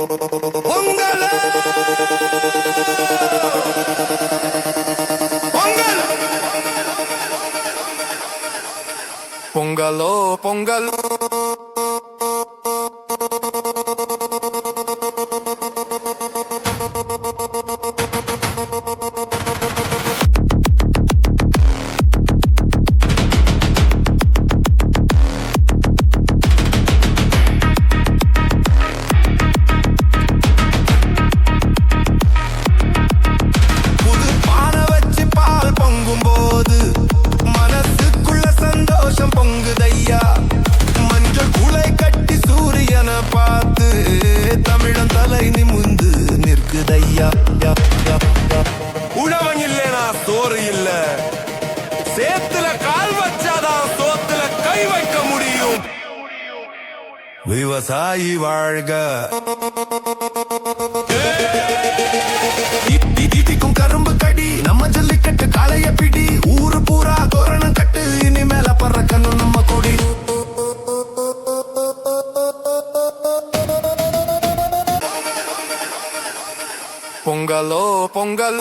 பொங்கல் பொங்கல் பொங்கலோ பொங்கல் உழவன் இல்லனா சோறு இல்ல, சேத்துல கால் வச்சாதான் சோத்துல கை வைக்க முடியும். விவசாயி வாழ்க. தீட்டிக்கும் கரும்பு கடி, நம்ம ஜல்லிக்கட்டு காளைய பிடி, ஊரு பூரா தோரணம் கட்டு, இனிமேல பறக்கணும் நம்ம கொடி. பொங்கலோ பொங்கல்